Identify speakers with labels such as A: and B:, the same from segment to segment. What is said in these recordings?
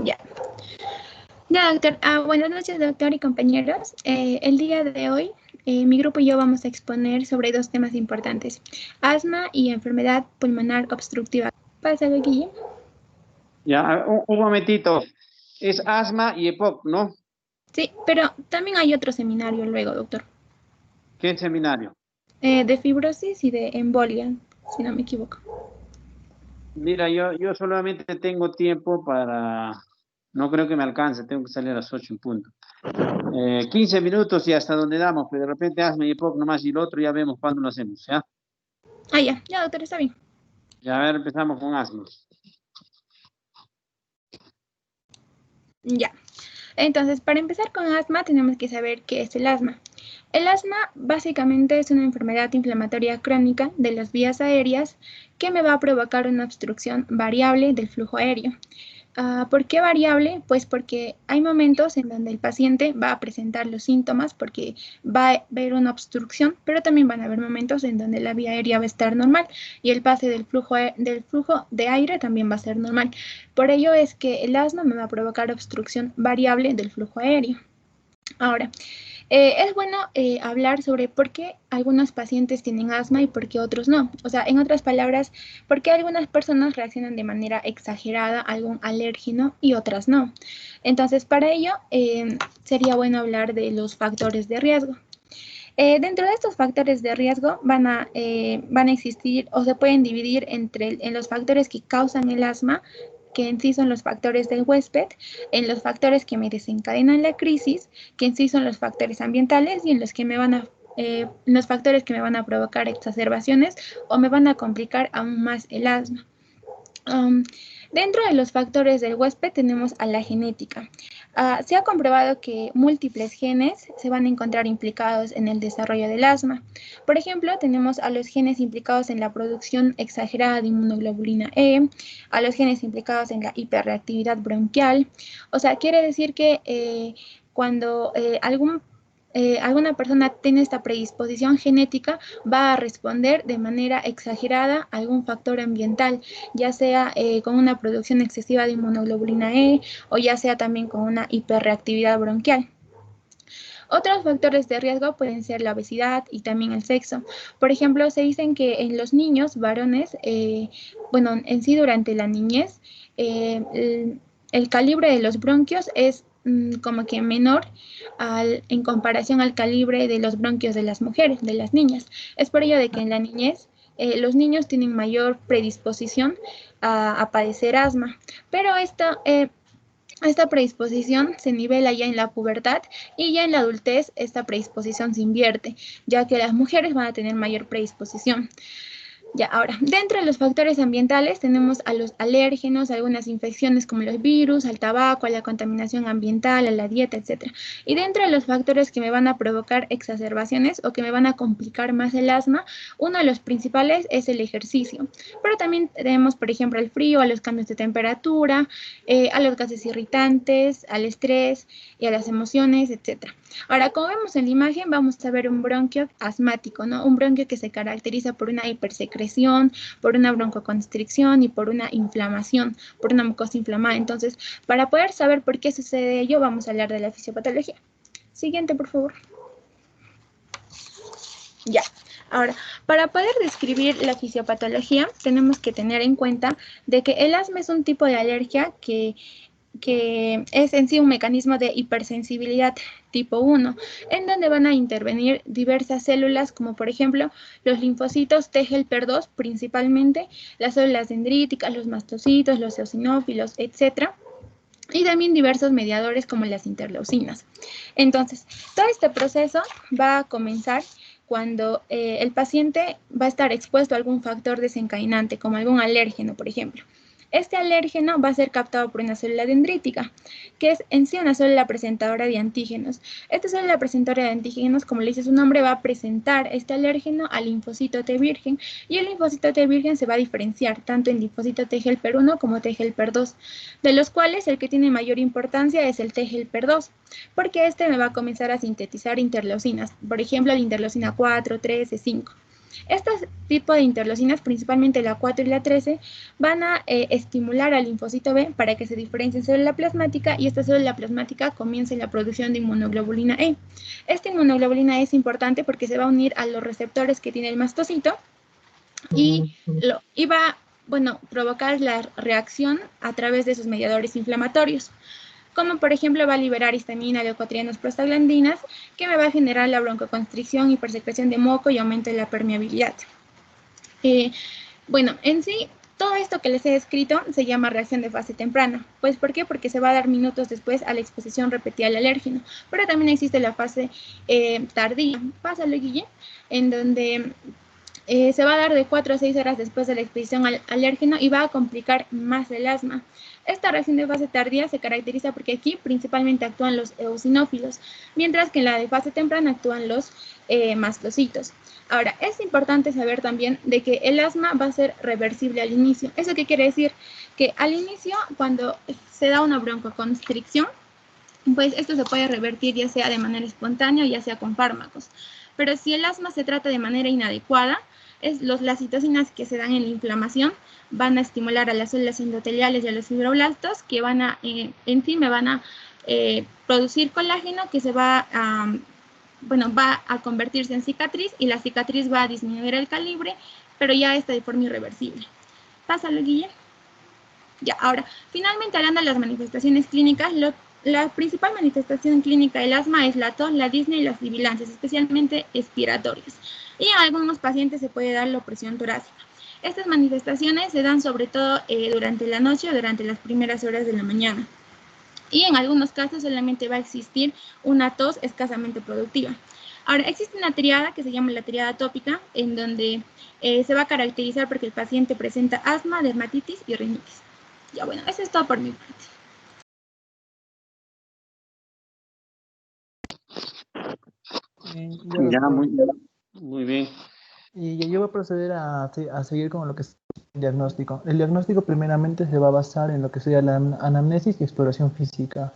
A: Ya. Ya, doctor. Buenas noches, doctor y compañeros. El día de hoy, mi grupo y yo vamos a exponer sobre dos temas importantes: asma y enfermedad pulmonar obstructiva. ¿Pasa, Guille?
B: Ya, un momentito. Es asma y EPOC, ¿no?
A: Sí, pero también hay otro seminario luego, doctor,
B: ¿Qué seminario?
A: de fibrosis y de embolia, si no me equivoco.
B: Mira, yo solamente tengo tiempo para... No creo que me alcance, tengo que salir a las 8 en punto. 15 minutos y hasta donde damos, pero de repente asma y EPOC nomás y el otro ya vemos cuándo lo hacemos, ¿ya?
A: Ya, doctor, está bien.
B: Ya, a ver, empezamos con asma.
A: Ya. Entonces, para empezar con asma, tenemos que saber qué es el asma. El asma básicamente es una enfermedad inflamatoria crónica de las vías aéreas que me va a provocar una obstrucción variable del flujo aéreo. ¿Por qué variable? Pues porque hay momentos en donde el paciente va a presentar los síntomas porque va a haber una obstrucción, pero también van a haber momentos en donde la vía aérea va a estar normal y el pase del flujo de aire también va a ser normal. Por ello es que el asma me va a provocar obstrucción variable del flujo aéreo. Ahora, es bueno hablar sobre por qué algunos pacientes tienen asma y por qué otros no. O sea, en otras palabras, por qué algunas personas reaccionan de manera exagerada a algún alérgeno y otras no. Entonces, para ello, sería bueno hablar de los factores de riesgo. Dentro de estos factores de riesgo van a existir o se pueden dividir en los factores que causan el asma, que en sí son los factores del huésped, en los factores que me desencadenan la crisis, que en sí son los factores ambientales, y en los factores que me van a provocar exacerbaciones o me van a complicar aún más el asma. Um, Dentro de los factores del huésped tenemos a la genética. Se ha comprobado que múltiples genes se van a encontrar implicados en el desarrollo del asma. Por ejemplo, tenemos a los genes implicados en la producción exagerada de inmunoglobulina E, a los genes implicados en la hiperreactividad bronquial. O sea, quiere decir que cuando alguna persona tiene esta predisposición genética, va a responder de manera exagerada a algún factor ambiental, ya sea con una producción excesiva de inmunoglobulina E o ya sea también con una hiperreactividad bronquial. Otros factores de riesgo pueden ser la obesidad y también el sexo. Por ejemplo, se dicen que en los niños varones, bueno, en sí durante la niñez, el calibre de los bronquios es como que menor en comparación al calibre de los bronquios de las mujeres, de las niñas. Es por ello de que en la niñez los niños tienen mayor predisposición a padecer asma, pero esta predisposición se nivela ya en la pubertad y ya en la adultez esta predisposición se invierte, ya que las mujeres van a tener mayor predisposición. Ya, ahora, dentro de los factores ambientales tenemos a los alérgenos, algunas infecciones como los virus, al tabaco, a la contaminación ambiental, a la dieta, etc. Y dentro de los factores que me van a provocar exacerbaciones o que me van a complicar más el asma, uno de los principales es el ejercicio. Pero también tenemos, por ejemplo, el frío, a los cambios de temperatura, a los gases irritantes, al estrés y a las emociones, etc. Ahora, como vemos en la imagen, vamos a ver un bronquio asmático, ¿no? Un bronquio que se caracteriza por una hipersecreción, por una broncoconstricción y por una inflamación, por una mucosa inflamada. Entonces, para poder saber por qué sucede ello, vamos a hablar de la fisiopatología. Siguiente, por favor. Ya. Ahora, para poder describir la fisiopatología, tenemos que tener en cuenta de que el asma es un tipo de alergia que es en sí un mecanismo de hipersensibilidad tipo 1, en donde van a intervenir diversas células, como por ejemplo los linfocitos T helper 2 principalmente, las células dendríticas, los mastocitos, los eosinófilos, etcétera, y también diversos mediadores como las interleucinas. Entonces, todo este proceso va a comenzar cuando el paciente va a estar expuesto a algún factor desencadenante, como algún alérgeno, por ejemplo. Este alérgeno va a ser captado por una célula dendrítica, que es en sí una célula presentadora de antígenos. Esta célula presentadora de antígenos, como le dice su nombre, va a presentar este alérgeno al linfocito T virgen, y el linfocito T virgen se va a diferenciar tanto en linfocito T helper 1 como T helper 2, de los cuales el que tiene mayor importancia es el T helper 2, porque este me va a comenzar a sintetizar interleucinas, por ejemplo, la interleucina 4, 13, 5. Estos tipos de interleucinas, principalmente la 4 y la 13, van a estimular al linfocito B para que se diferencie en célula plasmática y esta célula plasmática comience la producción de inmunoglobulina E. Esta inmunoglobulina E es importante porque se va a unir a los receptores que tiene el mastocito y va a provocar la reacción a través de esos mediadores inflamatorios, como por ejemplo va a liberar histamina, leucotrienos, prostaglandinas, que me va a generar la broncoconstricción, hipersecreción de moco y aumento de la permeabilidad. En sí, todo esto que les he descrito se llama reacción de fase temprana. Pues, ¿por qué? Porque se va a dar minutos después a la exposición repetida al alérgeno. Pero también existe la fase tardía. Pásalo, Guille, en donde se va a dar de 4 a 6 horas después de la exposición al alérgeno y va a complicar más el asma. Esta reacción de fase tardía se caracteriza porque aquí principalmente actúan los eosinófilos, mientras que en la de fase temprana actúan los mastocitos. Ahora, es importante saber también de que el asma va a ser reversible al inicio. ¿Eso qué quiere decir? Que al inicio, cuando se da una broncoconstricción, pues esto se puede revertir ya sea de manera espontánea o ya sea con fármacos. Pero si el asma se trata de manera inadecuada, las citocinas que se dan en la inflamación van a estimular a las células endoteliales y a los fibroblastos que van a, producir colágeno que se va a convertirse en cicatriz y la cicatriz va a disminuir el calibre, pero ya está de forma irreversible. Pásalo, Guille. Ya, ahora, finalmente hablando de las manifestaciones clínicas, la principal manifestación clínica del asma es la tos, la disnea y las sibilancias, especialmente expiratorias. Y en algunos pacientes se puede dar la opresión torácica. Estas manifestaciones se dan sobre todo durante la noche o durante las primeras horas de la mañana. Y en algunos casos solamente va a existir una tos escasamente productiva. Ahora, existe una triada que se llama la triada atópica, en donde se va a caracterizar porque el paciente presenta asma, dermatitis y rinitis. Ya bueno, eso es todo por mi parte.
B: Ya, muy bien.
C: Y yo voy a proceder a seguir con lo que es el diagnóstico. El diagnóstico primeramente se va a basar en lo que sería la anamnesis y exploración física.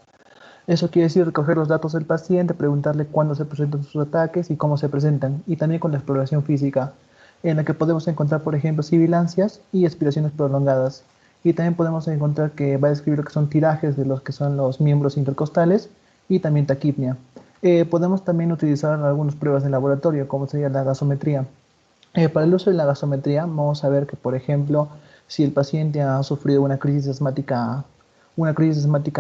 C: Eso quiere decir recoger los datos del paciente, preguntarle cuándo se presentan sus ataques y cómo se presentan, y también con la exploración física, en la que podemos encontrar, por ejemplo, sibilancias y expiraciones prolongadas. Y también podemos encontrar que va a describir lo que son tirajes de los que son los miembros intercostales y también taquipnia. Podemos también utilizar algunas pruebas de laboratorio, como sería la gasometría. Para el uso de la gasometría, vamos a ver que, por ejemplo, si el paciente ha sufrido una crisis asmática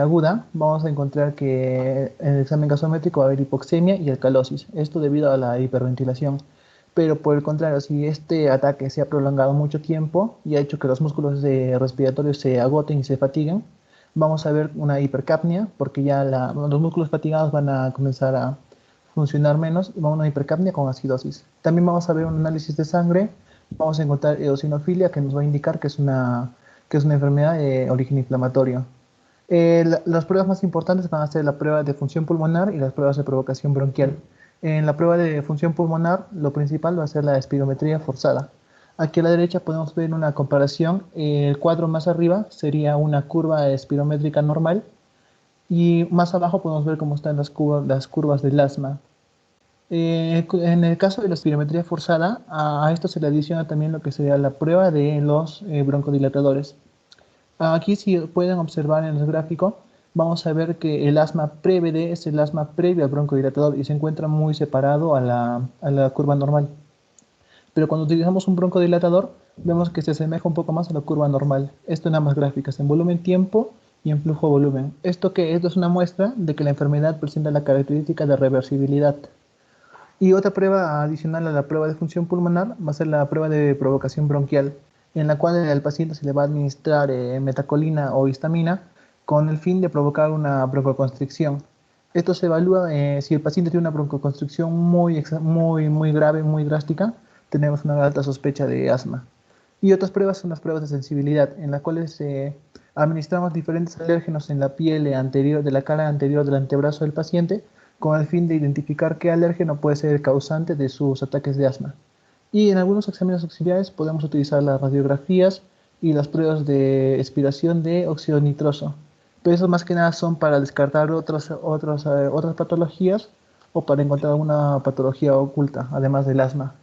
C: aguda, vamos a encontrar que en el examen gasométrico va a haber hipoxemia y alcalosis, esto debido a la hiperventilación. Pero por el contrario, si este ataque se ha prolongado mucho tiempo y ha hecho que los músculos respiratorios se agoten y se fatiguen, vamos a ver una hipercapnia, porque ya los músculos fatigados van a comenzar a funcionar menos y vamos a una hipercapnia con acidosis. También vamos a ver un análisis de sangre, vamos a encontrar eosinofilia, que nos va a indicar que es una enfermedad de origen inflamatorio. Las pruebas más importantes van a ser la prueba de función pulmonar y las pruebas de provocación bronquial. En la prueba de función pulmonar, lo principal va a ser la espirometría forzada. Aquí a la derecha podemos ver una comparación. El cuadro más arriba sería una curva espirométrica normal y más abajo podemos ver cómo están las curvas del asma. En el caso de la espirometría forzada, a esto se le adiciona también lo que sería la prueba de los broncodilatadores. Aquí, si pueden observar en el gráfico, vamos a ver que el asma pre-BD es el asma previo al broncodilatador y se encuentra muy separado a la curva normal. Pero cuando utilizamos un broncodilatador, vemos que se asemeja un poco más a la curva normal. Esto en ambas gráficas, en volumen-tiempo y en flujo-volumen. Esto es una muestra de que la enfermedad presenta la característica de reversibilidad. Y otra prueba adicional a la prueba de función pulmonar va a ser la prueba de provocación bronquial, en la cual al paciente se le va a administrar metacolina o histamina con el fin de provocar una broncoconstricción. Esto se evalúa si el paciente tiene una broncoconstricción muy grave, muy drástica, tenemos una alta sospecha de asma. Y otras pruebas son las pruebas de sensibilidad, en las cuales administramos diferentes alérgenos en la piel anterior, de la cara anterior del antebrazo del paciente, con el fin de identificar qué alérgeno puede ser el causante de sus ataques de asma. Y en algunos exámenes auxiliares podemos utilizar las radiografías y las pruebas de expiración de óxido nitroso. Pero eso más que nada son para descartar otras patologías o para encontrar alguna patología oculta, además del asma.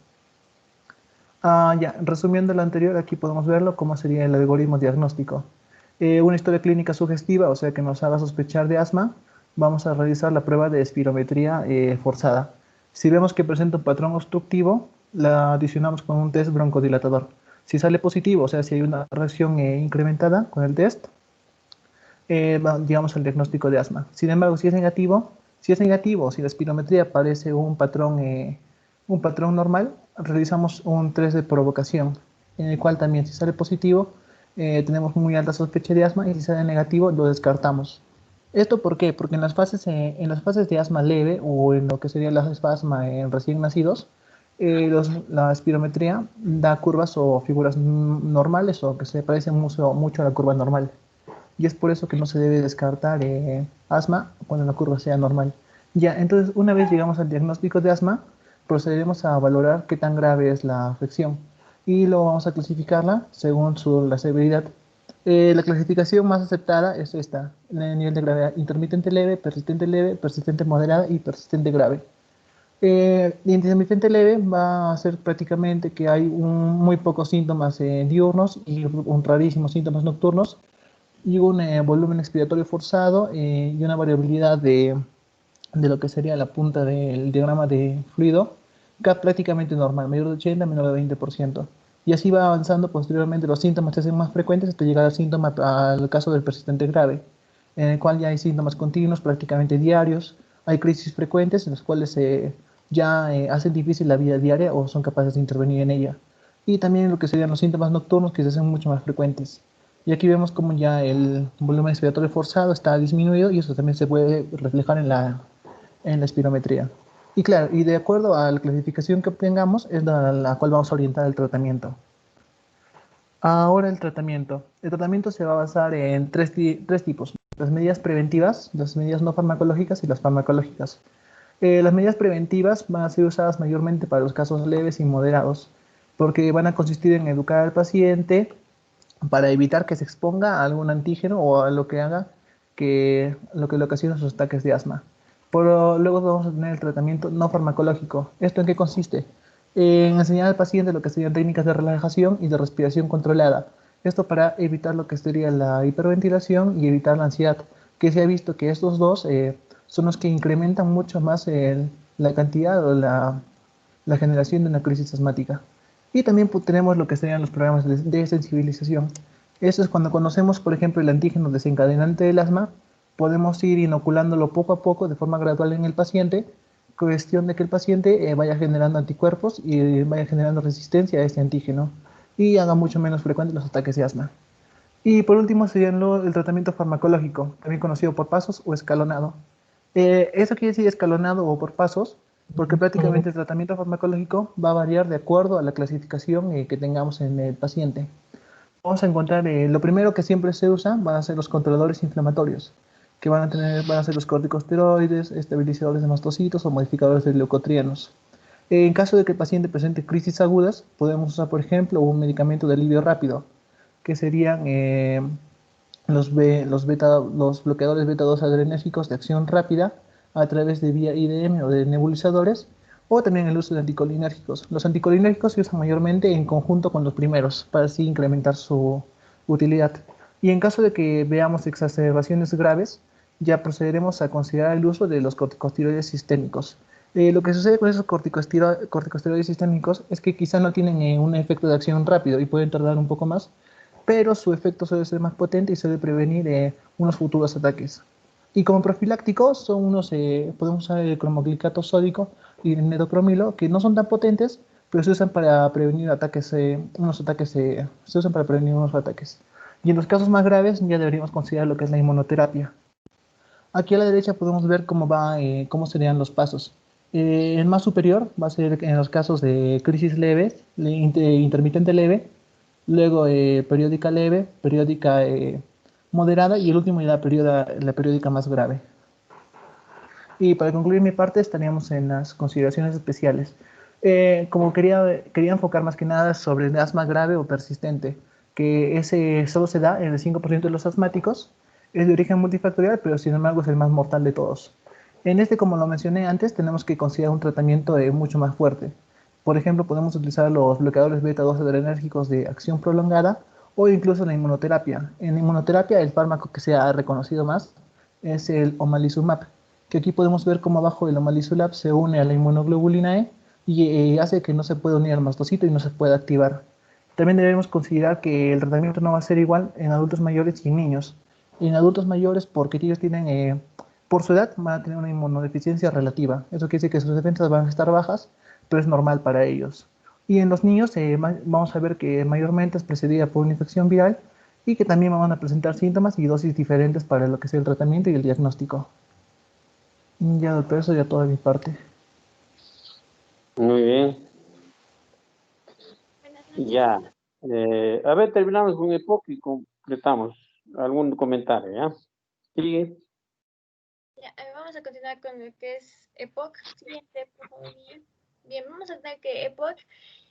C: Ya, resumiendo lo anterior, aquí podemos verlo cómo sería el algoritmo diagnóstico. Una historia clínica sugestiva, o sea que nos haga sospechar de asma, vamos a realizar la prueba de espirometría forzada. Si vemos que presenta un patrón obstructivo, la adicionamos con un test broncodilatador. Si sale positivo, o sea, si hay una reacción incrementada con el test, digamos, el diagnóstico de asma. Sin embargo, si es negativo, si la espirometría aparece un patrón normal, realizamos un test de provocación, en el cual también si sale positivo, tenemos muy alta sospecha de asma y si sale negativo, lo descartamos. ¿Esto por qué? Porque en las fases de asma leve o en lo que sería la fase de asma en recién nacidos, la espirometría da curvas o figuras normales o que se parecen mucho a la curva normal y es por eso que no se debe descartar asma cuando la curva sea normal. Ya, entonces una vez llegamos al diagnóstico de asma, procederemos a valorar qué tan grave es la afección y luego vamos a clasificarla según la severidad. La clasificación más aceptada es esta, el nivel de gravedad intermitente leve, persistente moderada y persistente grave. Intermitente leve va a ser prácticamente que hay muy pocos síntomas diurnos y un rarísimos síntomas nocturnos y un volumen expiratorio forzado y una variabilidad de lo que sería la punta del diagrama de fluido, prácticamente normal, mayor de 80, menor de 20%. Y así va avanzando posteriormente, los síntomas se hacen más frecuentes hasta llegar al caso del persistente grave, en el cual ya hay síntomas continuos, prácticamente diarios, hay crisis frecuentes en las cuales ya hacen difícil la vida diaria o son capaces de intervenir en ella. Y también lo que serían los síntomas nocturnos que se hacen mucho más frecuentes. Y aquí vemos como ya el volumen expiratorio forzado está disminuido y eso también se puede reflejar en la espirometría. Y claro, y de acuerdo a la clasificación que obtengamos es la cual vamos a orientar el tratamiento. Ahora el tratamiento. El tratamiento se va a basar en tres tipos. Las medidas preventivas, las medidas no farmacológicas y las farmacológicas. Las medidas preventivas van a ser usadas mayormente para los casos leves y moderados, porque van a consistir en educar al paciente para evitar que se exponga a algún antígeno o a lo que haga lo que le ocasiona sus ataques de asma. Pero luego vamos a tener el tratamiento no farmacológico. ¿Esto en qué consiste? En enseñar al paciente lo que serían técnicas de relajación y de respiración controlada. Esto para evitar lo que sería la hiperventilación y evitar la ansiedad, que se ha visto que estos dos son los que incrementan mucho más la cantidad o la generación de una crisis asmática. Y también tenemos lo que serían los programas de sensibilización. Eso es cuando conocemos, por ejemplo, el antígeno desencadenante del asma, podemos ir inoculándolo poco a poco, de forma gradual en el paciente, cuestión de que el paciente vaya generando anticuerpos y vaya generando resistencia a este antígeno y haga mucho menos frecuentes los ataques de asma. Y por último sería el tratamiento farmacológico, también conocido por pasos o escalonado. Eso quiere decir escalonado o por pasos, porque prácticamente el tratamiento farmacológico va a variar de acuerdo a la clasificación que tengamos en el paciente. Vamos a encontrar, lo primero que siempre se usa van a ser los controladores inflamatorios, que van a ser los corticosteroides, estabilizadores de mastocitos o modificadores de leucotrienos. En caso de que el paciente presente crisis agudas, podemos usar, por ejemplo, un medicamento de alivio rápido, que serían los bloqueadores beta-2 adrenérgicos de acción rápida a través de vía IDM o de nebulizadores, o también el uso de anticolinérgicos. Los anticolinérgicos se usan mayormente en conjunto con los primeros, para así incrementar su utilidad. Y en caso de que veamos exacerbaciones graves, ya procederemos a considerar el uso de los corticosteroides sistémicos. Lo que sucede con esos corticosteroides sistémicos es que quizá no tienen un efecto de acción rápido y pueden tardar un poco más, pero su efecto suele ser más potente y suele prevenir unos futuros ataques. Y como profilácticos podemos usar el cromoglicato sódico y el metocromilo, que no son tan potentes, pero se usan para prevenir se usan para prevenir unos ataques. Y en los casos más graves ya deberíamos considerar lo que es la inmunoterapia. Aquí a la derecha podemos ver cómo serían los pasos. El más superior va a ser en los casos de crisis leve, intermitente leve, luego periódica leve, periódica moderada y el último ya la periódica más grave. Y para concluir mi parte estaríamos en las consideraciones especiales. Como quería enfocar más que nada sobre el asma grave o persistente, que ese solo se da en el 5% de los asmáticos, es de origen multifactorial, pero sin embargo es el más mortal de todos. En este, como lo mencioné antes, tenemos que considerar un tratamiento mucho más fuerte. Por ejemplo, podemos utilizar los bloqueadores beta-2 adrenérgicos de acción prolongada o incluso la inmunoterapia. En la inmunoterapia, el fármaco que se ha reconocido más es el omalizumab, que aquí podemos ver cómo abajo el omalizumab se une a la inmunoglobulina E y hace que no se pueda unir al mastocito y no se pueda activar. También debemos considerar que el tratamiento no va a ser igual en adultos mayores y en niños. En adultos mayores, porque ellos tienen, por su edad, van a tener una inmunodeficiencia relativa. Eso quiere decir que sus defensas van a estar bajas, pero es normal para ellos. Y en los niños vamos a ver que mayormente es precedida por una infección viral y que también van a presentar síntomas y dosis diferentes para lo que es el tratamiento y el diagnóstico. Ya, doctor, eso ya toda mi parte.
B: Muy bien.
A: Buenas noches.
B: Ya. A ver, terminamos con EPOC y completamos. ¿Algún comentario, ya? Sigue.
A: Ya, vamos a continuar con lo que es EPOC. Siguiente, por favor, Guille. Bien, vamos a tener que EPOC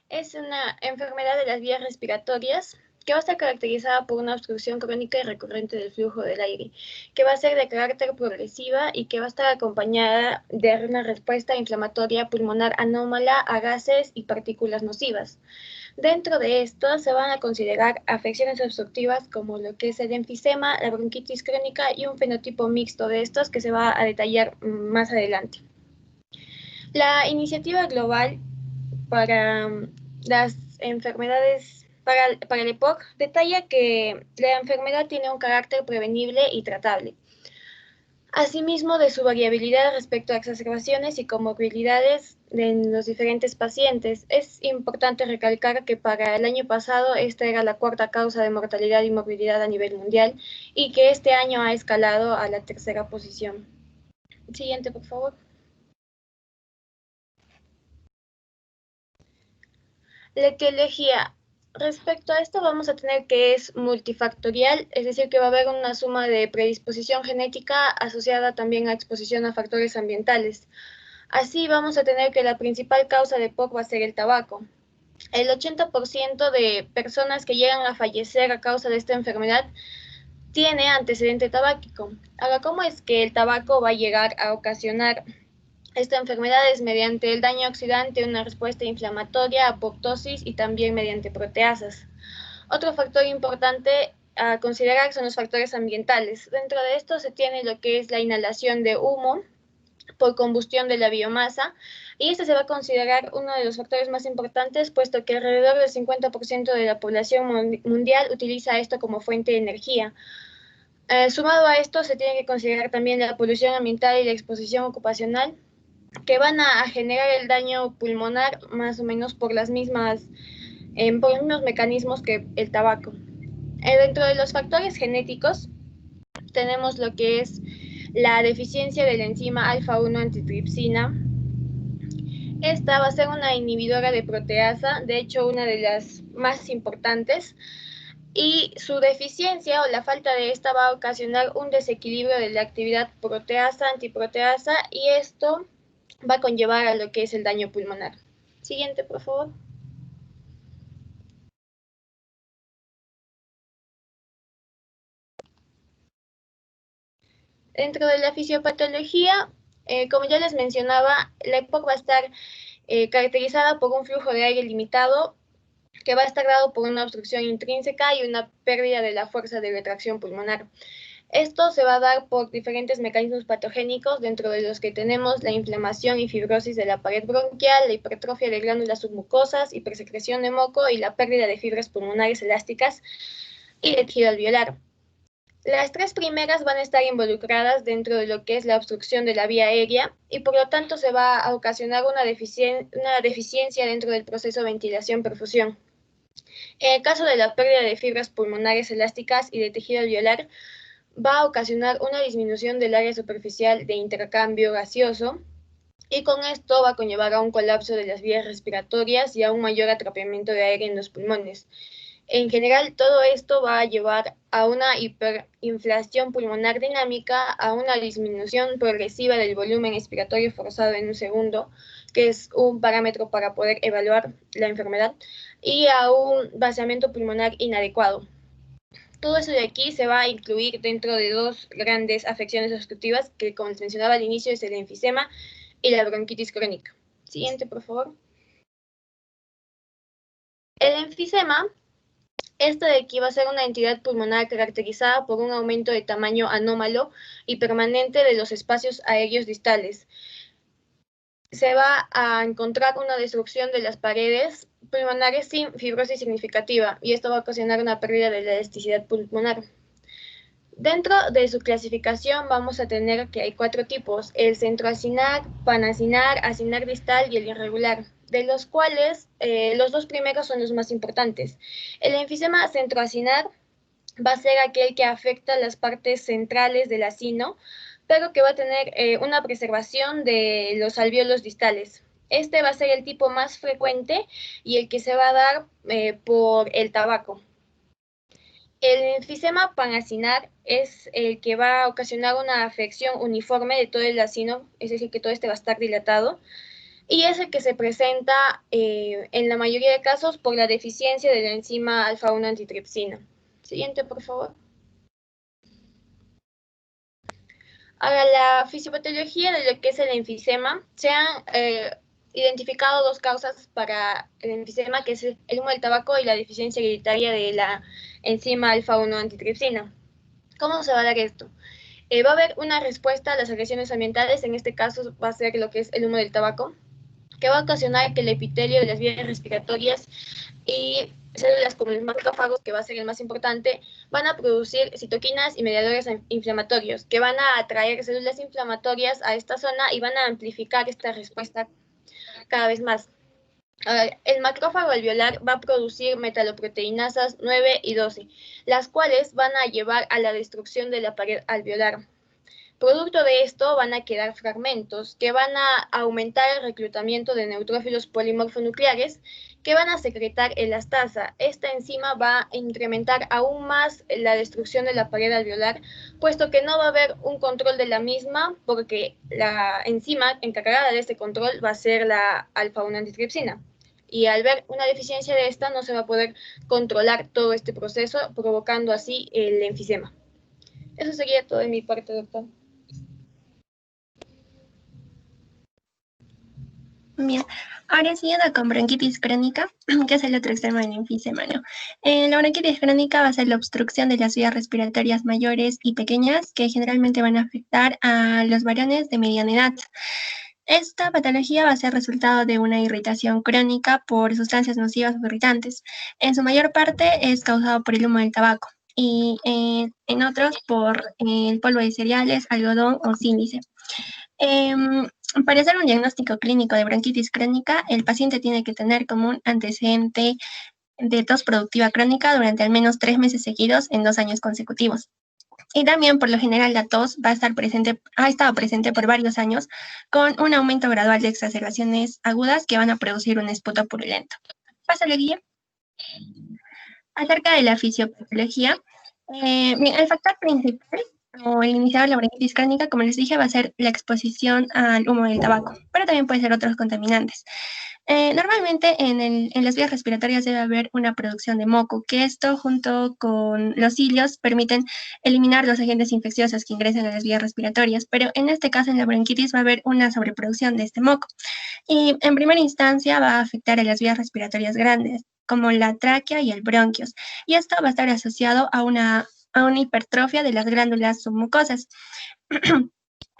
A: es una enfermedad de las vías respiratorias que va a estar caracterizada por una obstrucción crónica y recurrente del flujo del aire, que va a ser de carácter progresiva y que va a estar acompañada de una respuesta inflamatoria pulmonar anómala a gases y partículas nocivas. Dentro de esto se van a considerar afecciones obstructivas como lo que es el enfisema, la bronquitis crónica y un fenotipo mixto de estos que se va a detallar más adelante. La iniciativa global para las enfermedades, para el EPOC, detalla que la enfermedad tiene un carácter prevenible y tratable. Asimismo, de su variabilidad respecto a exacerbaciones y comorbilidades en los diferentes pacientes. Es importante recalcar que para el año pasado esta era la cuarta causa de mortalidad y morbilidad a nivel mundial y que este año ha escalado a la tercera posición. Siguiente, por favor. La etiología. Respecto a esto vamos a tener que es multifactorial, es decir, que va a haber una suma de predisposición genética asociada también a exposición a factores ambientales. Así vamos a tener que la principal causa de POC va a ser el tabaco. El 80% de personas que llegan a fallecer a causa de esta enfermedad tiene antecedente tabáquico. Ahora, ¿cómo es que el tabaco va a llegar a ocasionar esta enfermedad? Es mediante el daño oxidante, una respuesta inflamatoria, apoptosis y también mediante proteasas. Otro factor importante a considerar son los factores ambientales. Dentro de esto se tiene lo que es la inhalación de humo por combustión de la biomasa, y este se va a considerar uno de los factores más importantes, puesto que alrededor del 50% de la población mundial utiliza esto como fuente de energía. Sumado a esto, se tiene que considerar también la polución ambiental y la exposición ocupacional, que van a generar el daño pulmonar más o menos por los mismos mecanismos que el tabaco. Dentro de los factores genéticos tenemos lo que es la deficiencia de la enzima alfa-1 antitripsina. Esta va a ser una inhibidora de proteasa, de hecho una de las más importantes, y su deficiencia o la falta de esta va a ocasionar un desequilibrio de la actividad proteasa-antiproteasa, y esto va a conllevar a lo que es el daño pulmonar. Siguiente, por favor. Dentro de la fisiopatología, como ya les mencionaba, la EPOC va a estar caracterizada por un flujo de aire limitado que va a estar dado por una obstrucción intrínseca y una pérdida de la fuerza de retracción pulmonar. Esto se va a dar por diferentes mecanismos patogénicos, dentro de los que tenemos la inflamación y fibrosis de la pared bronquial, la hipertrofia de glándulas submucosas, hipersecreción de moco y la pérdida de fibras pulmonares elásticas y de tejido alveolar. Las tres primeras van a estar involucradas dentro de lo que es la obstrucción de la vía aérea y por lo tanto se va a ocasionar una deficiencia dentro del proceso de ventilación-perfusión. En el caso de la pérdida de fibras pulmonares elásticas y de tejido alveolar, va a ocasionar una disminución del área superficial de intercambio gaseoso, y con esto va a conllevar a un colapso de las vías respiratorias y a un mayor atrapamiento de aire en los pulmones. En general, todo esto va a llevar a una hiperinflación pulmonar dinámica, a una disminución progresiva del volumen expiratorio forzado en un segundo, que es un parámetro para poder evaluar la enfermedad, y a un vaciamiento pulmonar inadecuado. Todo eso de aquí se va a incluir dentro de dos grandes afecciones obstructivas que, como les mencionaba al inicio, es el enfisema y la bronquitis crónica. Siguiente, por favor.
D: El enfisema, esta de aquí va a ser una entidad pulmonar caracterizada por un aumento de tamaño anómalo y permanente de los espacios aéreos distales. Se va a encontrar una destrucción de las paredes pulmonares sin fibrosis significativa y esto va a ocasionar una pérdida de la elasticidad pulmonar. Dentro de su clasificación vamos a tener que hay 4 tipos: el centroacinar, panacinar, acinar distal y el irregular, de los cuales los 2 primeros son los más importantes. El enfisema centroacinar va a ser aquel que afecta las partes centrales del acino, pero que va a tener una preservación de los alvéolos distales. Este va a ser el tipo más frecuente y el que se va a dar por el tabaco. El enfisema panacinar es el que va a ocasionar una afección uniforme de todo el acino, es decir, que todo este va a estar dilatado, y es el que se presenta en la mayoría de casos por la deficiencia de la enzima alfa-1 antitripsina. Siguiente, por favor. Ahora, la fisiopatología de lo que es el enfisema, se han identificado 2 causas para el enfisema, que es el humo del tabaco y la deficiencia hereditaria de la enzima alfa-1 antitripsina. ¿Cómo se va a dar esto? Va a haber una respuesta a las agresiones ambientales, en este caso va a ser lo que es el humo del tabaco, que va a ocasionar que el epitelio de las vías respiratorias y células como los macrófagos, que va a ser el más importante, van a producir citoquinas y mediadores inflamatorios, que van a atraer células inflamatorias a esta zona y van a amplificar esta respuesta cada vez más. El macrófago alveolar va a producir metaloproteinasas 9 y 12, las cuales van a llevar a la destrucción de la pared alveolar. Producto de esto van a quedar fragmentos que van a aumentar el reclutamiento de neutrófilos polimorfonucleares que van a secretar elastasa. Esta enzima va a incrementar aún más la destrucción de la pared alveolar, puesto que no va a haber un control de la misma, porque la enzima encargada de este control va a ser la alfa-1 antitripsina. Y al ver una deficiencia de esta, no se va a poder controlar todo este proceso, provocando así el enfisema. Eso sería todo de mi parte, doctor.
A: Bien, ahora siguiendo con bronquitis crónica, que es el otro extremo del enfisema, ¿no? La bronquitis crónica va a ser la obstrucción de las vías respiratorias mayores y pequeñas que generalmente van a afectar a los varones de mediana edad. Esta patología va a ser resultado de una irritación crónica por sustancias nocivas o irritantes. En su mayor parte es causado por el humo del tabaco y en otros por el polvo de cereales, algodón o sílice. Para hacer un diagnóstico clínico de bronquitis crónica, el paciente tiene que tener como un antecedente de tos productiva crónica durante al menos 3 meses seguidos en 2 años consecutivos. Y también, por lo general, la tos ha estado presente por varios años, con un aumento gradual de exacerbaciones agudas que van a producir un esputo purulento. Pásale, Guille. Acerca de la fisiopatología, bien, el factor principal o el iniciador de la bronquitis crónica, como les dije, va a ser la exposición al humo del tabaco, pero también puede ser otros contaminantes. Normalmente en las vías respiratorias debe haber una producción de moco, que esto junto con los cilios permiten eliminar los agentes infecciosos que ingresan a las vías respiratorias, pero en este caso en la bronquitis va a haber una sobreproducción de este moco. Y en primera instancia va a afectar a las vías respiratorias grandes, como la tráquea y el bronquios, y esto va a estar asociado a una hipertrofia de las glándulas submucosas.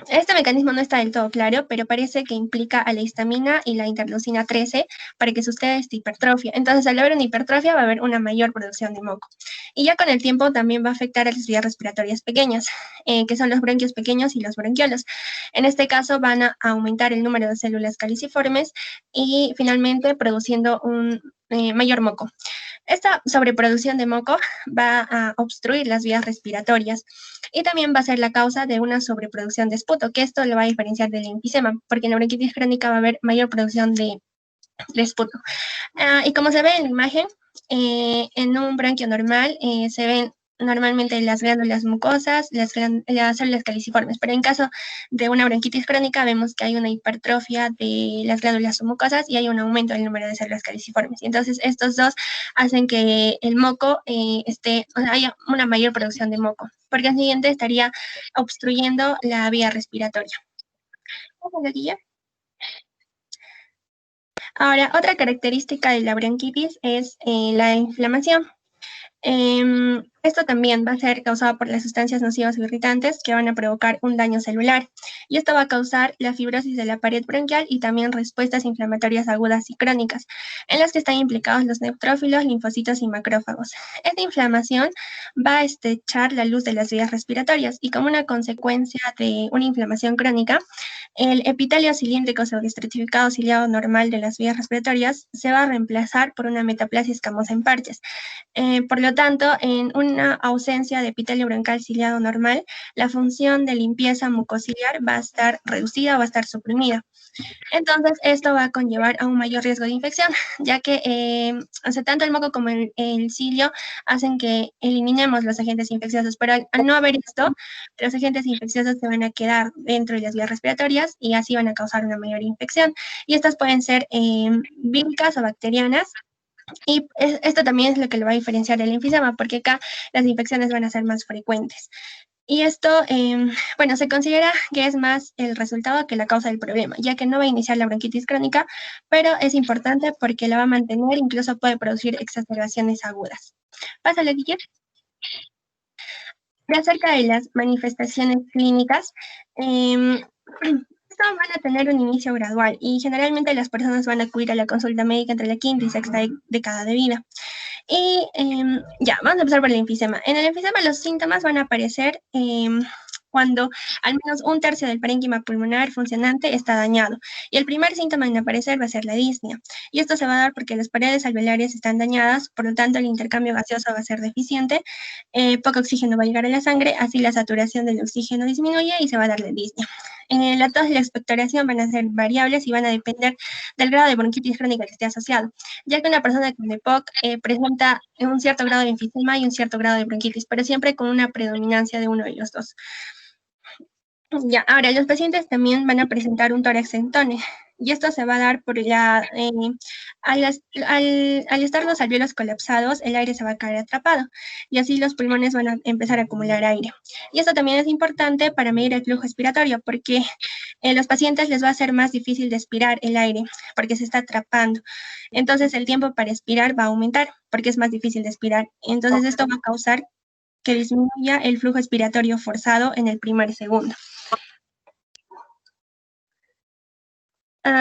A: Este mecanismo no está del todo claro, pero parece que implica a la histamina y la interleucina 13 para que suceda esta hipertrofia. Entonces, al haber una hipertrofia, va a haber una mayor producción de moco. Y ya con el tiempo también va a afectar a las vías respiratorias pequeñas, que son los bronquios pequeños y los bronquiolos. En este caso, van a aumentar el número de células caliciformes y finalmente produciendo un mayor moco. Esta sobreproducción de moco va a obstruir las vías respiratorias y también va a ser la causa de una sobreproducción de esputo, que esto lo va a diferenciar del enfisema, porque en la bronquitis crónica va a haber mayor producción de esputo. Y como se ve en la imagen, en un bronquio normal se ven normalmente las glándulas mucosas, las células caliciformes, pero en caso de una bronquitis crónica vemos que hay una hipertrofia de las glándulas mucosas y hay un aumento del número de células caliciformes. Y entonces estos dos hacen que el moco haya una mayor producción de moco, porque al siguiente estaría obstruyendo la vía respiratoria. Ahora, otra característica de la bronquitis es la inflamación. Esto también va a ser causado por las sustancias nocivas o irritantes que van a provocar un daño celular. Y esto va a causar la fibrosis de la pared bronquial y también respuestas inflamatorias agudas y crónicas, en las que están implicados los neutrófilos, linfocitos y macrófagos. Esta inflamación va a estrechar la luz de las vías respiratorias y como una consecuencia de una inflamación crónica, el epitelio cilíndrico pseudoestratificado ciliado normal de las vías respiratorias se va a reemplazar por una metaplasia escamosa en parches. Por lo tanto, en una ausencia de epitelio bronquial ciliado normal, la función de limpieza mucociliar va a estar reducida o va a estar suprimida. Entonces, esto va a conllevar a un mayor riesgo de infección, ya que tanto el moco como el cilio hacen que eliminemos los agentes infecciosos, pero al no haber esto, los agentes infecciosos se van a quedar dentro de las vías respiratorias y así van a causar una mayor infección. Y estas pueden ser víricas o bacterianas. Y esto también es lo que lo va a diferenciar del enfisema, porque acá las infecciones van a ser más frecuentes. Y esto, bueno, se considera que es más el resultado que la causa del problema, ya que no va a iniciar la bronquitis crónica, pero es importante porque la va a mantener, incluso puede producir exacerbaciones agudas. Pásale, Guille. Y acerca de las manifestaciones clínicas, estas van a tener un inicio gradual y generalmente las personas van a acudir a la consulta médica entre la quinta y sexta década de vida. Y ya, vamos a empezar por el enfisema. En el enfisema los síntomas van a aparecer cuando al menos un tercio del parénquima pulmonar funcionante está dañado. Y el primer síntoma en aparecer va a ser la disnea. Y esto se va a dar porque las paredes alveolares están dañadas, por lo tanto el intercambio gaseoso va a ser deficiente, poco oxígeno va a llegar a la sangre, así la saturación del oxígeno disminuye y se va a dar la disnea. La tos y la expectoración van a ser variables y van a depender del grado de bronquitis crónica que esté asociado, ya que una persona con EPOC presenta un cierto grado de enfisema y un cierto grado de bronquitis, pero siempre con una predominancia de uno de los dos. Ya, ahora los pacientes también van a presentar un tórax centone, y esto se va a dar por al estar los alvéolos colapsados, el aire se va a caer atrapado, y así los pulmones van a empezar a acumular aire. Y esto también es importante para medir el flujo expiratorio, porque en los pacientes les va a ser más difícil de expirar el aire, porque se está atrapando. Entonces el tiempo para expirar va a aumentar, porque es más difícil de expirar. Entonces esto va a causar que disminuya el flujo expiratorio forzado en el primer segundo.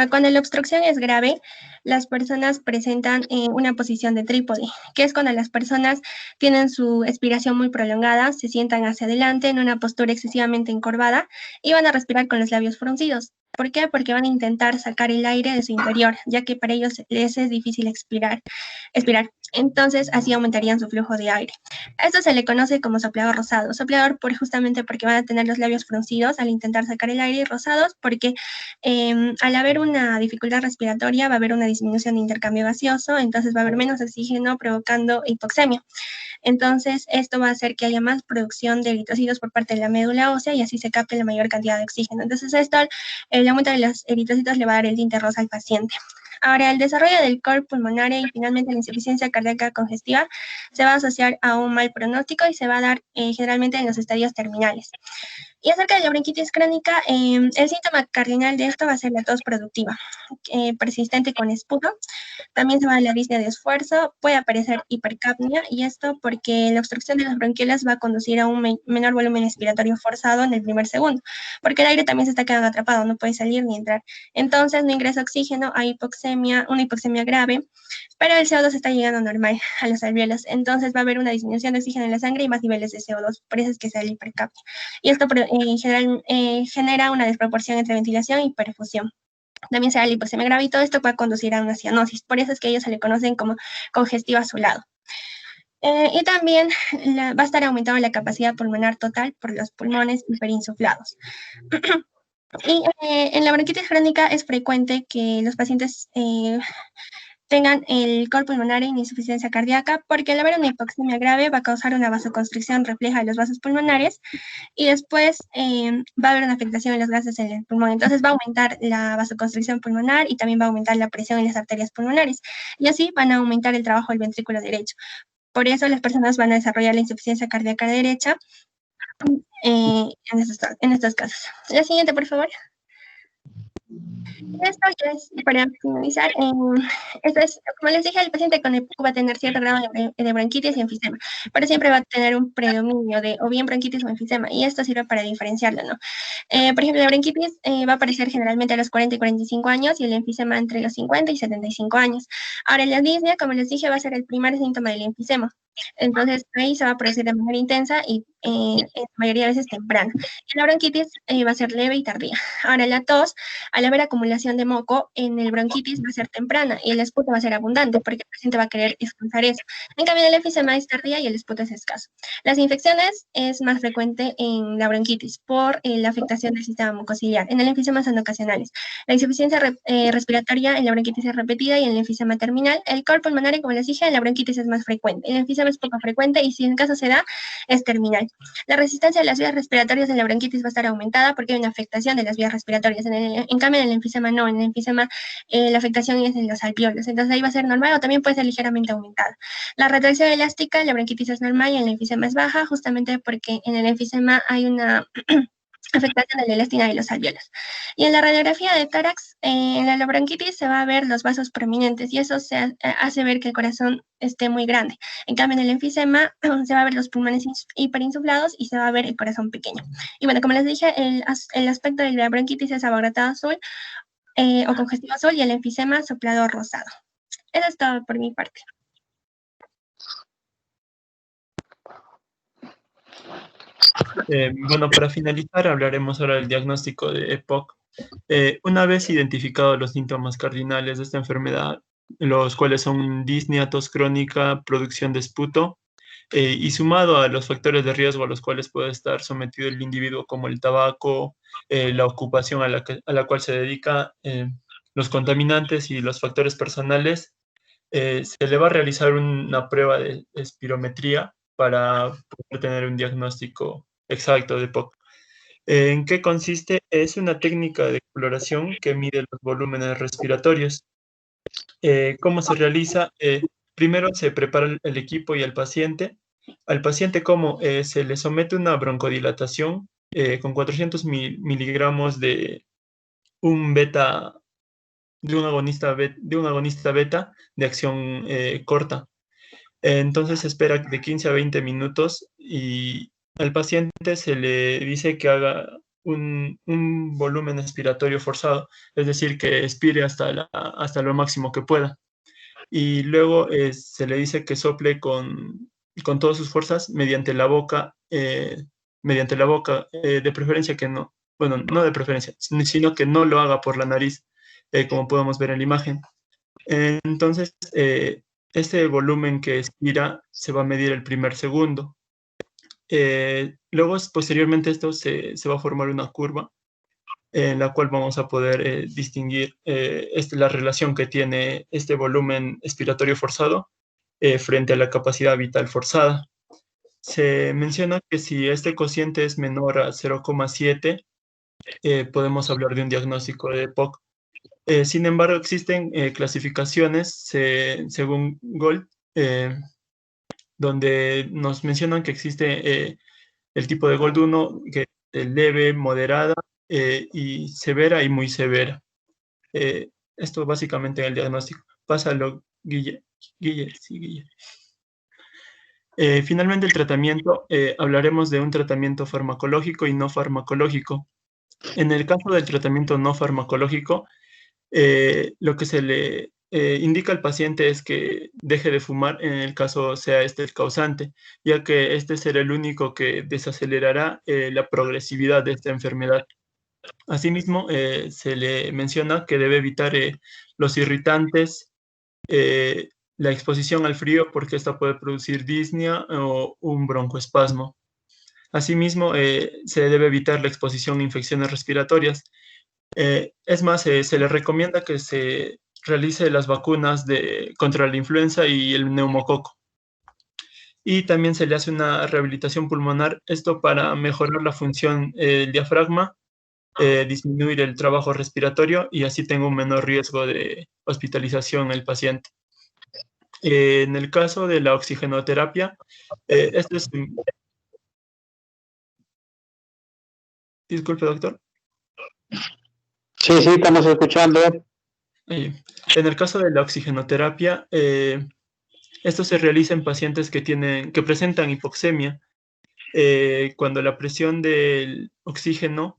A: Cuando la obstrucción es grave, las personas presentan una posición de trípode, que es cuando las personas tienen su expiración muy prolongada, se sientan hacia adelante en una postura excesivamente encorvada y van a respirar con los labios fruncidos. ¿Por qué? Porque van a intentar sacar el aire de su interior, ya que para ellos les es difícil expirar. Entonces, así aumentarían su flujo de aire. A esto se le conoce como soplador rosado. Soplador justamente porque van a tener los labios fruncidos al intentar sacar el aire, y rosados porque al haber una dificultad respiratoria va a haber una disminución de intercambio gaseoso, entonces va a haber menos oxígeno provocando hipoxemia. Entonces, esto va a hacer que haya más producción de eritrocitos por parte de la médula ósea y así se capte la mayor cantidad de oxígeno. Entonces, esto, el aumento de los eritrocitos le va a dar el tinte rosa al paciente. Ahora, el desarrollo del cor pulmonario y finalmente la insuficiencia cardíaca congestiva se va a asociar a un mal pronóstico y se va a dar generalmente en los estadios terminales. Y acerca de la bronquitis crónica, el síntoma cardinal de esto va a ser la tos productiva, persistente con esputo. También se va a la disnea de esfuerzo, puede aparecer hipercapnia, y esto porque la obstrucción de las bronquiolas va a conducir a un menor volumen expiratorio forzado en el primer segundo, porque el aire también se está quedando atrapado, no puede salir ni entrar. Entonces no ingresa oxígeno, hay hipoxemia, una hipoxemia grave, pero el CO2 está llegando normal a los alvéolos, entonces va a haber una disminución de oxígeno en la sangre y más niveles de CO2, por eso es que se da la hipercapnia. Y esto en general genera una desproporción entre ventilación y perfusión. También se da la hipoxemia grave y todo esto puede conducir a una cianosis, por eso es que ellos se le conocen como congestiva azulado. Y también va a estar aumentada la capacidad pulmonar total por los pulmones hiperinsuflados. Y en la bronquitis crónica es frecuente que los pacientes tengan el cor pulmonar en insuficiencia cardíaca, porque al haber una hipoxemia grave va a causar una vasoconstricción refleja de los vasos pulmonares y después va a haber una afectación en los gases en el pulmón. Entonces va a aumentar la vasoconstricción pulmonar y también va a aumentar la presión en las arterias pulmonares y así van a aumentar el trabajo del ventrículo derecho. Por eso las personas van a desarrollar la insuficiencia cardíaca derecha en estos casos. La siguiente, por favor.
E: Esto ya es para finalizar. Esto es, como les dije, el paciente con EPOC va a tener cierto grado de bronquitis y enfisema, pero siempre va a tener un predominio de o bien bronquitis o enfisema, y esto sirve para diferenciarlo, ¿no? Por ejemplo, la bronquitis va a aparecer generalmente a los 40 y 45 años y el enfisema entre los 50 y 75 años. Ahora, la disnea, como les dije, va a ser el primer síntoma del enfisema. Entonces, ahí se va a producir de manera intensa y en la mayoría de veces temprana. Y la bronquitis va a ser leve y tardía. Ahora, la tos, al haber acumulación de moco, en el bronquitis va a ser temprana y el esputo va a ser abundante porque el paciente va a querer expulsar eso. En cambio, el enfisema es tardía y el esputo es escaso. Las infecciones es más frecuente en la bronquitis por la afectación del sistema mucociliar. En el enfisema son ocasionales. La insuficiencia respiratoria en la bronquitis es repetida y en el enfisema terminal. El cor pulmonar, como les dije, en la bronquitis es más frecuente. El enfisema es poco frecuente y si en caso se da, es terminal. La resistencia de las vías respiratorias en la bronquitis va a estar aumentada porque hay una afectación de las vías respiratorias. En cambio, en el enfisema no. En el enfisema la afectación es en los alveolos. Entonces ahí va a ser normal o también puede ser ligeramente aumentada. La retracción elástica en la bronquitis es normal y en el enfisema es baja, justamente porque en el enfisema hay una afectación de la elastina de los alveolos. Y en la radiografía de tórax, en la bronquitis se va a ver los vasos prominentes y eso se hace ver que el corazón esté muy grande. En cambio, en el enfisema se va a ver los pulmones hiperinsuflados y se va a ver el corazón pequeño. Y bueno, como les dije, el aspecto de la bronquitis es abogatado azul o congestivo azul y el enfisema soplado rosado. Eso es todo por mi parte.
F: Bueno, para finalizar, hablaremos ahora del diagnóstico de EPOC. Una vez identificados los síntomas cardinales de esta enfermedad, los cuales son disnea, tos crónica, producción de esputo, y sumado a los factores de riesgo a los cuales puede estar sometido el individuo, como el tabaco, la ocupación a la cual se dedica, los contaminantes y los factores personales, se le va a realizar una prueba de espirometría para poder tener un diagnóstico exacto de EPOC. ¿En qué consiste? Es una técnica de exploración que mide los volúmenes respiratorios. ¿Cómo se realiza? Primero se prepara el equipo y el paciente. Al paciente, ¿cómo? Se le somete una broncodilatación con 400 miligramos de un beta, de un agonista beta de acción corta. Entonces se espera de 15 a 20 minutos y al paciente se le dice que haga un volumen expiratorio forzado, es decir, que expire hasta lo máximo que pueda. Y luego se le dice que sople con todas sus fuerzas mediante la boca, de preferencia que no, bueno, no de preferencia, sino que no lo haga por la nariz, como podemos ver en la imagen. Entonces, este volumen que expira se va a medir el primer segundo. Luego, posteriormente, esto se va a formar una curva en la cual vamos a poder distinguir la relación que tiene este volumen expiratorio forzado frente a la capacidad vital forzada. Se menciona que si este cociente es menor a 0,7, podemos hablar de un diagnóstico de EPOC. Sin embargo, existen clasificaciones según Gold, donde nos mencionan que existe el tipo de Gold 1, que es leve, moderada y severa y muy severa. Esto básicamente en el diagnóstico. Pásalo, Guille. Sí, Guille. Finalmente, el tratamiento, hablaremos de un tratamiento farmacológico y no farmacológico. En el caso del tratamiento no farmacológico, lo que se le indica al paciente es que deje de fumar en el caso sea este el causante, ya que este será el único que desacelerará la progresividad de esta enfermedad. Asimismo, se le menciona que debe evitar los irritantes, la exposición al frío, porque esta puede producir disnea o un broncoespasmo. Asimismo, se debe evitar la exposición a infecciones respiratorias. Es más, se le recomienda que se realice las vacunas contra la influenza y el neumococo. Y también se le hace una rehabilitación pulmonar, esto para mejorar la función del diafragma, disminuir el trabajo respiratorio y así tenga un menor riesgo de hospitalización el paciente. En el caso de la oxigenoterapia, esto es... Disculpe, doctor.
B: Sí, sí, estamos escuchando.
F: En el caso de la oxigenoterapia, esto se realiza en pacientes que presentan hipoxemia, cuando la presión del oxígeno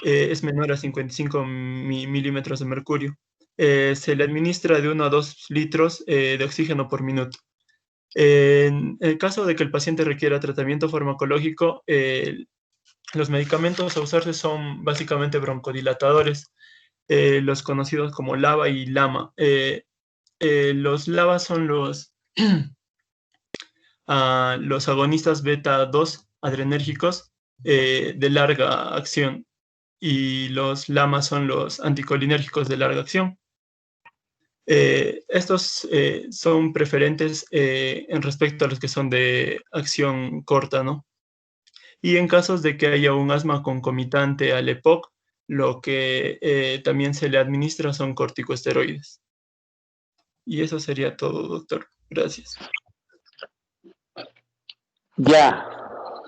F: es menor a 55 milímetros de mercurio. Se le administra de 1 a 2 litros de oxígeno por minuto. En el caso de que el paciente requiera tratamiento farmacológico, los medicamentos a usarse son básicamente broncodilatadores, los conocidos como LABA y LAMA. Los LABA son los agonistas beta 2 adrenérgicos de larga acción, y los LAMA son los anticolinérgicos de larga acción. Estos son preferentes en respecto a los que son de acción corta, ¿no? Y en casos de que haya un asma concomitante al EPOC, lo que también se le administra son corticosteroides. Y eso sería todo, doctor. Gracias.
B: Ya,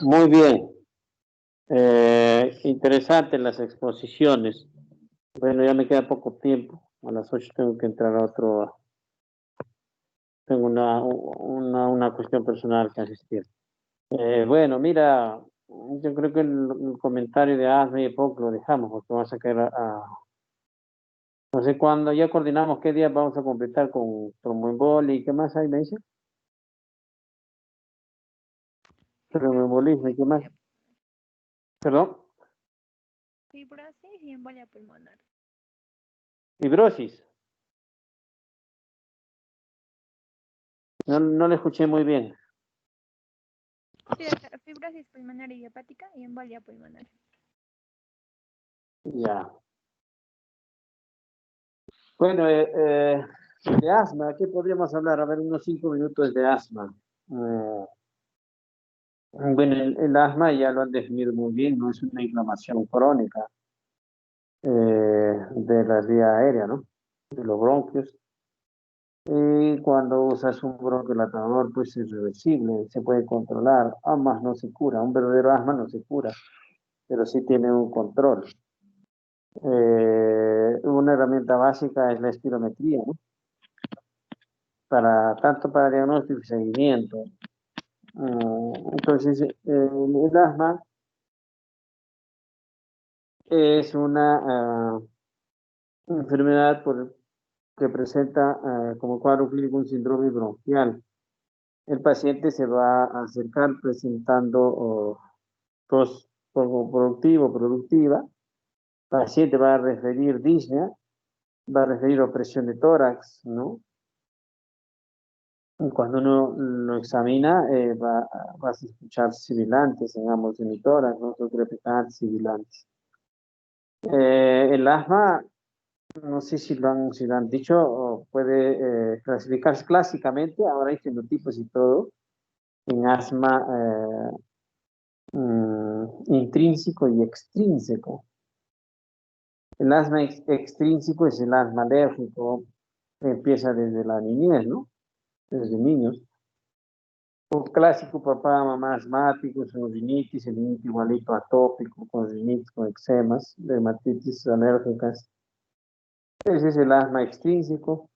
B: muy bien. Interesantes las exposiciones. Bueno, ya me queda poco tiempo. A las 8 tengo que entrar a otro. Tengo una cuestión personal que asistir. Bueno, mira, yo creo que el comentario de asma y EPOC lo dejamos, porque vamos a caer no sé cuándo, ya coordinamos qué día vamos a completar con tromboembolia y qué más hay, me dice. Tromboembolismo y qué más. Perdón.
A: Fibrosis y embolia pulmonar.
B: Fibrosis. No le escuché muy bien.
A: Sí, fibrosis pulmonar y hepática y embolia pulmonar.
B: Ya. Bueno, de asma, ¿qué podríamos hablar? A ver, unos 5 minutos de asma. Bueno, el asma ya lo han definido muy bien, no es una inflamación crónica de la vía aérea, ¿no? De los bronquios. Y cuando usas un bronquiodilatador, pues es reversible, se puede controlar. Ambas no se cura, un verdadero asma no se cura, pero sí tiene un control. Una herramienta básica es la espirometría, ¿no? Tanto para diagnóstico y seguimiento. Entonces, el asma es una enfermedad que presenta como cuadro clínico un síndrome bronquial. El paciente se va a acercar presentando tos poco productiva. El paciente va a referir disnea, va a referir opresión de tórax, ¿no? Cuando uno lo examina, vas a escuchar sibilantes en ambos emisoras, ¿no? Son crepitantes, sibilantes. El asma, no sé si lo han dicho, puede clasificarse clásicamente, ahora hay fenotipos y todo, en asma intrínseco y extrínseco. El asma extrínseco es el asma alérgico, empieza desde la niñez, ¿no? Desde niños. Un clásico, papá, mamá asmáticos, con rinitis, el rinitis igualito atópico, con rinitis, con eczemas, dermatitis alérgicas. Ese es el asma extrínseco,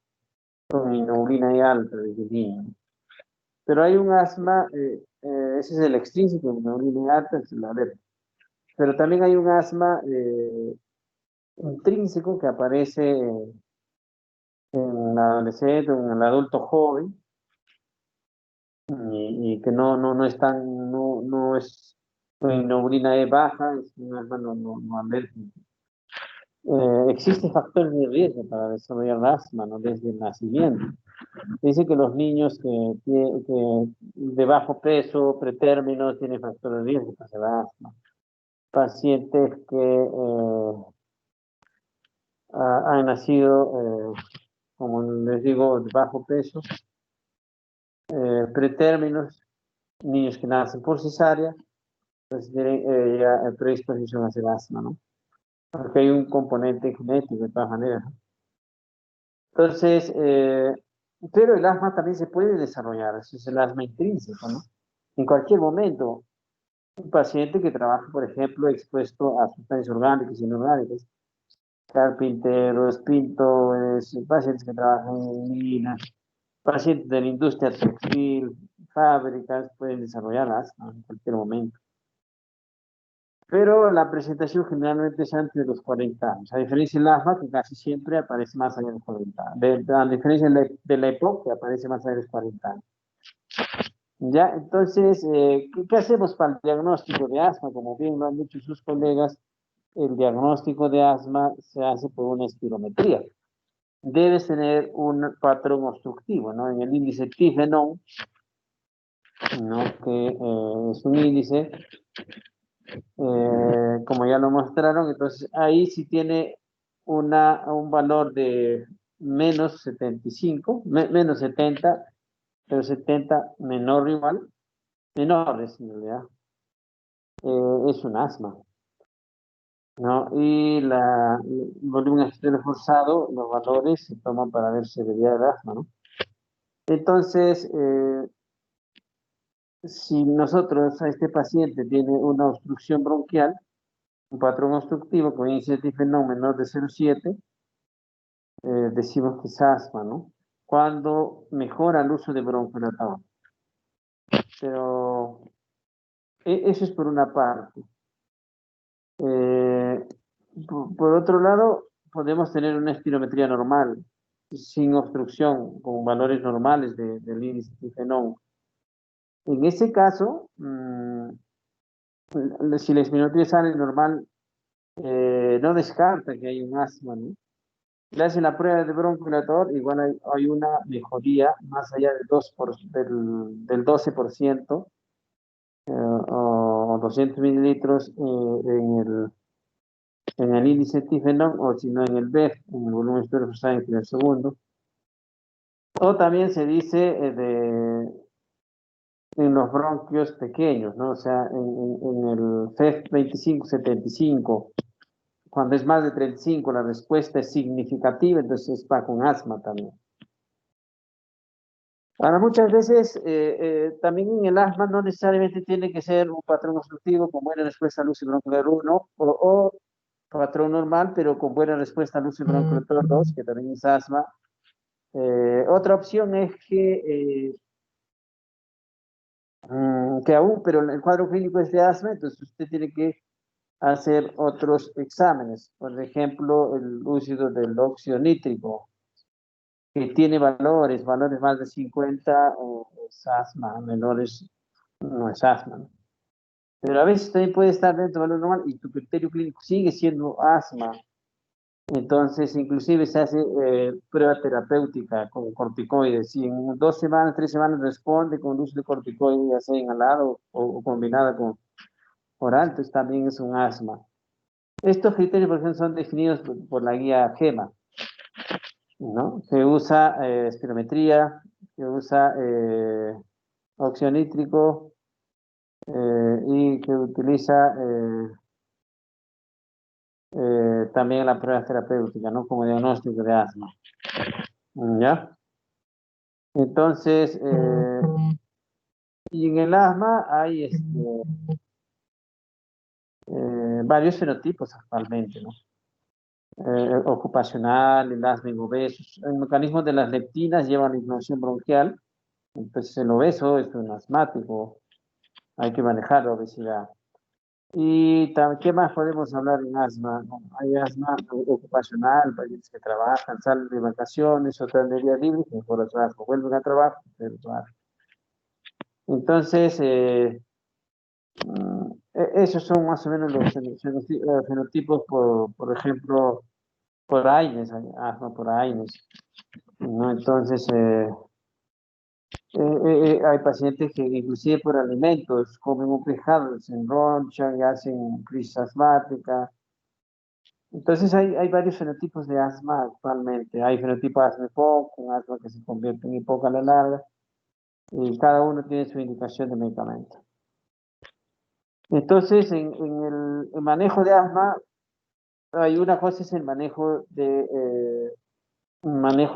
B: con inulina y alta desde niño. Pero hay un asma, ese es el extrínseco, inulina y alta, es el alérgico. Pero también hay un asma intrínseco que aparece en el adolescente o en el adulto joven, y que no es tan, no es, la inulina es baja, es un asma no alérgico. Existen factores de riesgo para desarrollar asma, ¿no? Desde el nacimiento. Dice que los niños que de bajo peso, pretérminos, tienen factores de riesgo para hacer asma. Pacientes que han nacido, como les digo, de bajo peso, pretérminos, niños que nacen por cesárea, pues tienen ya predisposición a hacer asma, ¿no? Porque hay un componente genético de todas maneras. Entonces, pero el asma también se puede desarrollar, eso es el asma intrínseco, ¿no? En cualquier momento, un paciente que trabaja, por ejemplo, expuesto a sustancias orgánicas y inorgánicas, carpinteros, pintores, pacientes que trabajan en minas, pacientes de la industria textil, fábricas, pueden desarrollarlas, ¿no? En cualquier momento. Pero la presentación generalmente es antes de los 40 años, a diferencia del asma, que casi siempre aparece más allá de los 40 años. A diferencia de la EPOC, que aparece más allá de los 40 años. Ya, entonces, ¿qué hacemos para el diagnóstico de asma? Como bien lo han dicho sus colegas, el diagnóstico de asma se hace por una espirometría. Debes tener un patrón obstructivo, ¿no? En el índice Tifenon, ¿no? Que es un índice, como ya lo mostraron, entonces ahí sí tiene un valor de menos 75, menos 70, pero 70 menor o igual, menores en realidad, es un asma, ¿no? Y el volumen externo forzado, los valores se toman para ver severidad del asma, ¿no? Entonces, si nosotros a este paciente tiene una obstrucción bronquial, un patrón obstructivo con índice de Tifenon menor de 0,7, decimos que es asma, ¿no? Cuando mejora el uso de broncolatador. Pero eso es por una parte. Por otro lado, podemos tener una espirometría normal, sin obstrucción, con valores normales del índice de Tifenon. En ese caso, si la espirometría sale normal, no descarta que hay un asma, ¿no? Le hacen la prueba de broncodilatador, igual hay una mejoría más allá del 12%, o 200 mililitros en el índice Tifenon, o si no en el BEF, en el volumen esférico forzado en el segundo. O también se dice en los bronquios pequeños, ¿no? O sea, en el FEF 25-75, cuando es más de 35, la respuesta es significativa, entonces es para con asma también. Ahora, muchas veces también en el asma no necesariamente tiene que ser un patrón obstructivo con buena respuesta al uso de broncodilatador 1 o patrón normal, pero con buena respuesta al uso de broncodilatador 2, que también es asma. Otra opción es que aún, pero el cuadro clínico es de asma, entonces usted tiene que hacer otros exámenes, por ejemplo, el uso del óxido nítrico, que tiene valores más de 50, es asma, menores no es asma, ¿no? Pero a veces también puede estar dentro del valor normal y tu criterio clínico sigue siendo asma. Entonces, inclusive se hace prueba terapéutica con corticoides. Si en 2 semanas, 3 semanas responde con uso de corticoides, ya sea inhalado o combinada con oral, entonces también es un asma. Estos criterios, por ejemplo, son definidos por la guía GEMA, ¿no? Se usa espirometría, se usa óxido nítrico y que utiliza también la prueba terapéutica, ¿no? Como diagnóstico de asma. ¿Ya? Entonces, y en el asma hay varios fenotipos actualmente, ¿no? Ocupacional, el asma en obesos. El mecanismo de las leptinas lleva a la inflamación bronquial. Entonces, el obeso es un asmático. Hay que manejar la obesidad. ¿Y qué más podemos hablar en asma? Hay asma ocupacional, pacientes que trabajan, salen de vacaciones, otras de día libre, mejor el trabajo, vuelven a trabajo, pero trabajo. Entonces, esos son más o menos los fenotipos, por ejemplo, por AINES, asma por AINES, ¿no? Entonces, hay pacientes que inclusive por alimentos comen un pescado, se enronchan y hacen crisis asmática. Entonces hay varios fenotipos de asma actualmente. Hay fenotipo de asma EPOC, un asma que se convierte en EPOC a la larga, y cada uno tiene su indicación de medicamento. Entonces, en el manejo de asma, hay una cosa es el manejo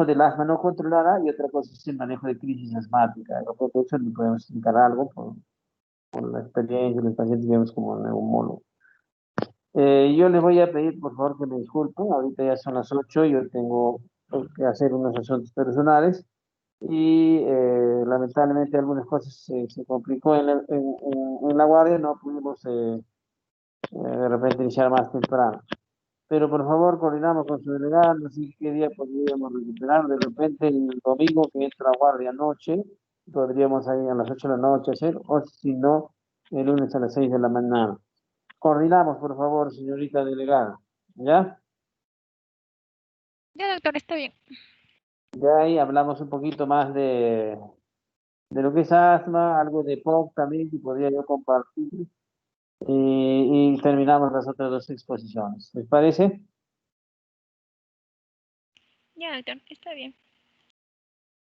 B: del asma no controlada y otra cosa es el manejo de crisis asmática. Lo que eso le podemos explicar algo por la experiencia de los pacientes, vemos como neumólogo. Yo les voy a pedir, por favor, que me disculpen. Ahorita ya son las 8, yo tengo que hacer unos asuntos personales y lamentablemente algunas cosas se complicó en la guardia, no pudimos de repente iniciar más temprano. Pero por favor, coordinamos con su delegado, no sé qué día podríamos recuperar. De repente el domingo que entra a guardia noche, podríamos ahí a las 8 de la noche hacer, o si no, el lunes a las 6 de la mañana. Coordinamos, por favor, señorita delegada. ¿Ya?
A: Ya, doctor, está bien.
B: Ya ahí hablamos un poquito más de lo que es asma, algo de POC también que podría yo compartir. Y terminamos las otras dos exposiciones. ¿Les parece?
A: Ya, doctor, está bien.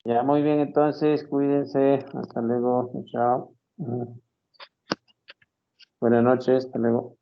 B: Ya, muy bien, entonces, cuídense. Hasta luego. Chao. Buenas noches. Hasta luego.